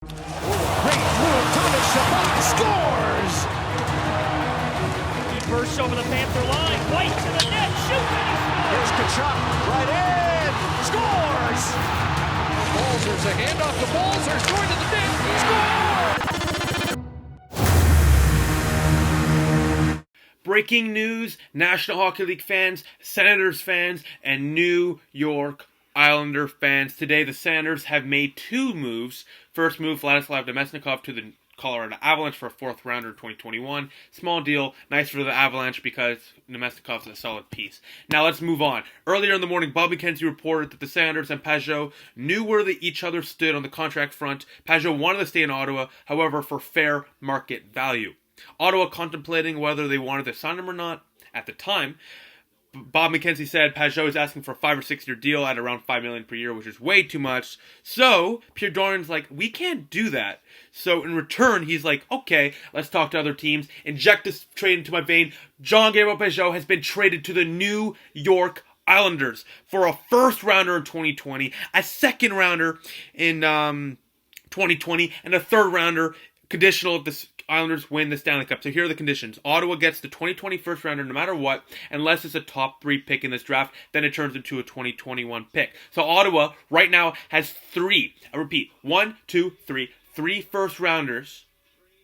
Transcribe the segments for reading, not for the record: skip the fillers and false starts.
Great move, Thomas Chabot scores! He bursts over the Panther line, White to the net, shoots, and he scores! Here's Kachuk, right in, scores! Balzer's a handoff to Balzer's, going to the net, scores! Breaking news, National Hockey League fans, Senators fans, and New York Islander fans. Today, the Senators have made two moves. First move, Vladdy Namestnikov to the Colorado Avalanche for a fourth rounder in 2021. Small deal, nice for the Avalanche because Namestnikov's a solid piece. Now let's move on. Earlier in the morning, Bob McKenzie reported that the Senators and Pageau knew where each other stood on the contract front. Pageau wanted to stay in Ottawa, however, for fair market value. Ottawa contemplating whether they wanted to sign him or not. At the time, Bob McKenzie said Pageau is asking for a 5 or 6 year deal at around $5 million per year, which is way too much. So Pierre Dorian's like, we can't do that. So in return, he's like, okay, let's talk to other teams. Inject this trade into my vein. Gabriel Pageau has been traded to the New York Islanders for a first rounder in 2020, a second rounder in 2020, and a third rounder conditional if the Islanders win the Stanley Cup. So here are the conditions. Ottawa gets the 2020 first rounder no matter what, unless it's a top 3 pick in this draft, then it turns into a 2021 pick. So Ottawa right now has three first rounders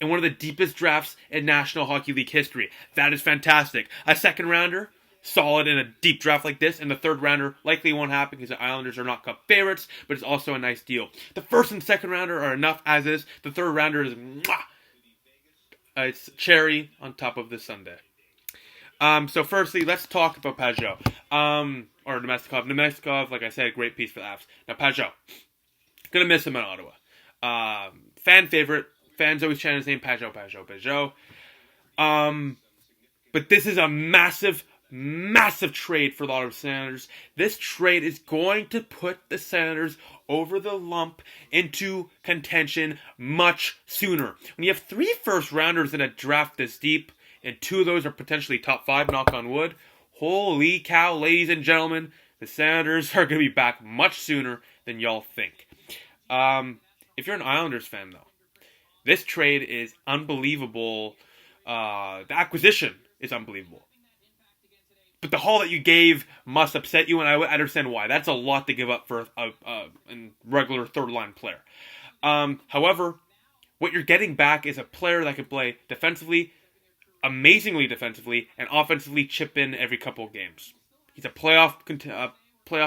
in one of the deepest drafts in National Hockey League history. That is fantastic. A second rounder, solid in a deep draft like this, and the third rounder likely won't happen because the Islanders are not cup favorites, but it's also a nice deal. The first and second rounder are enough as is. The third rounder is it's cherry on top of the sundae. So firstly, let's talk about Pageau. Or Namestnikov. Namestnikov, like I said, great piece for the Avs. Now Pageau. Gonna miss him in Ottawa. Fan favorite. Fans always chant his name, Pageau. But this is a massive trade for the Ottawa Senators. This trade is going to put the Senators over the lump into contention much sooner. When you have 3 first rounders in a draft this deep, and 2 of those are potentially top 5, knock on wood, holy cow, ladies and gentlemen, the Senators are going to be back much sooner than y'all think. If you're an Islanders fan, though, this trade is unbelievable. The acquisition is unbelievable. But the haul that you gave must upset you, and I understand why. That's a lot to give up for a regular third-line player. However, what you're getting back is a player that can play defensively, amazingly defensively, and offensively chip in every couple of games. He's a playoff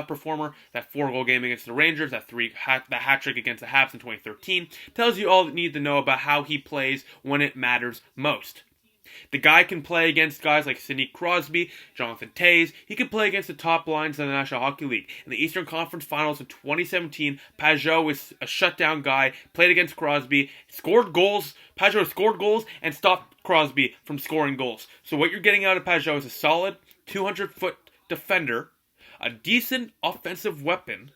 performer. That 4-goal game against the Rangers, that hat trick against the Habs in 2013, tells you all you need to know about how he plays when it matters most. The guy can play against guys like Sidney Crosby, Jonathan Toews. He can play against the top lines in the National Hockey League. In the Eastern Conference Finals in 2017, Pageau was a shutdown guy, played against Crosby, scored goals. Pageau scored goals and stopped Crosby from scoring goals. So what you're getting out of Pageau is a solid 200-foot defender, a decent offensive weapon,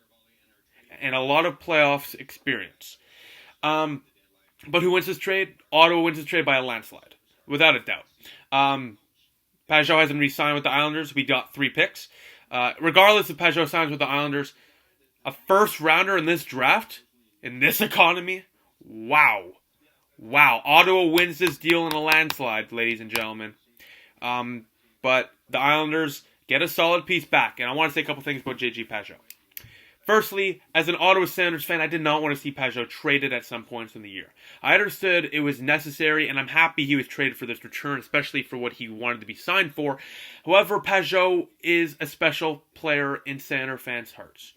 and a lot of playoffs experience. But who wins this trade? Ottawa wins this trade by a landslide. Without a doubt. Pageau hasn't re-signed with the Islanders. We got 3 picks. Regardless if Pageau signs with the Islanders, a first rounder in this draft, in this economy, wow. Ottawa wins this deal in a landslide, ladies and gentlemen. But the Islanders get a solid piece back. And I want to say a couple things about J.G. Pageau. Firstly, as an Ottawa Senators fan, I did not want to see Pageau traded at some points in the year. I understood it was necessary, and I'm happy he was traded for this return, especially for what he wanted to be signed for. However, Pageau is a special player in Senator fans' hearts.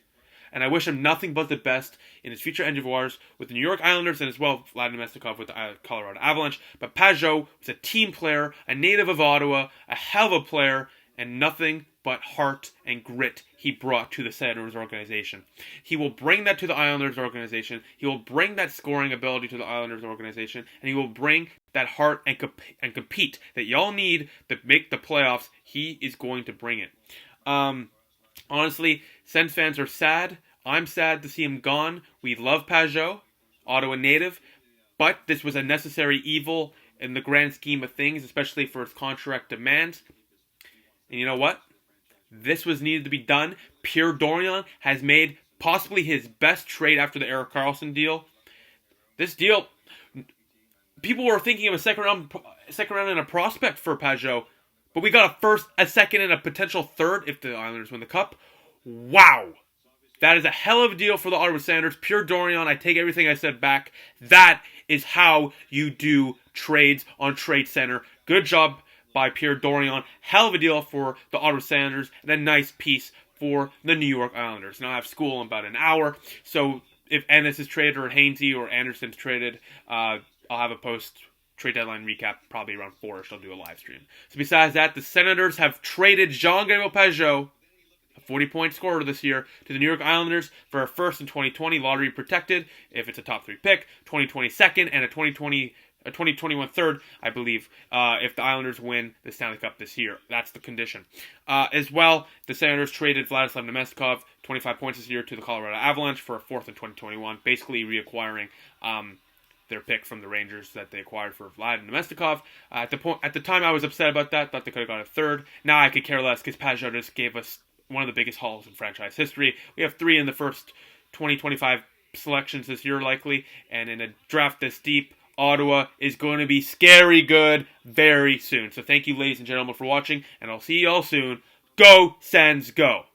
And I wish him nothing but the best in his future endeavors with the New York Islanders and as well Vladdy Namestnikov with the Colorado Avalanche. But Pageau was a team player, a native of Ottawa, a hell of a player, and nothing but heart and grit he brought to the Senators organization. He will bring that to the Islanders organization. He will bring that scoring ability to the Islanders organization. And he will bring that heart and compete that y'all need to make the playoffs. He is going to bring it. Honestly, Sens fans are sad. I'm sad to see him gone. We love Pageau, Ottawa native. But this was a necessary evil in the grand scheme of things, especially for his contract demands. And you know what? This was needed to be done. Pierre Dorian has made possibly his best trade after the Erik Karlsson deal. this deal, people were thinking of a second round and a prospect for Pageau, but we got a first, a second, and a potential third if the Islanders win the Cup. Wow. That is a hell of a deal for the Ottawa Senators. Pierre Dorion, I take everything I said back. That is how you do trades on Trade Center. Good job by Pierre Dorion. Hell of a deal for the Ottawa Senators, and a nice piece for the New York Islanders. Now I have school in about an hour, so if Ennis is traded or Hainsey or Anderson's traded, I'll have a post-trade deadline recap probably around 4-ish. I'll do a live stream. So besides that, the Senators have traded Gabriel Pageau, a 40-point scorer this year, to the New York Islanders for a first in 2020, lottery protected, if it's a top 3 pick, 2020 second, and a 2021 third, I believe, if the Islanders win the Stanley Cup this year. That's the condition. As well, the Senators traded Vladdy Namestnikov, 25 points this year, to the Colorado Avalanche for a fourth in 2021, basically reacquiring their pick from the Rangers that they acquired for Vladdy Namestnikov. At the time, I was upset about that, thought they could have got a third. Now I could care less, because Pageau just gave us one of the biggest hauls in franchise history. We have 3 in the first 20-25 selections this year, likely, and in a draft this deep, Ottawa is going to be scary good very soon. So thank you, ladies and gentlemen, for watching, and I'll see you all soon. Go, Sens, go!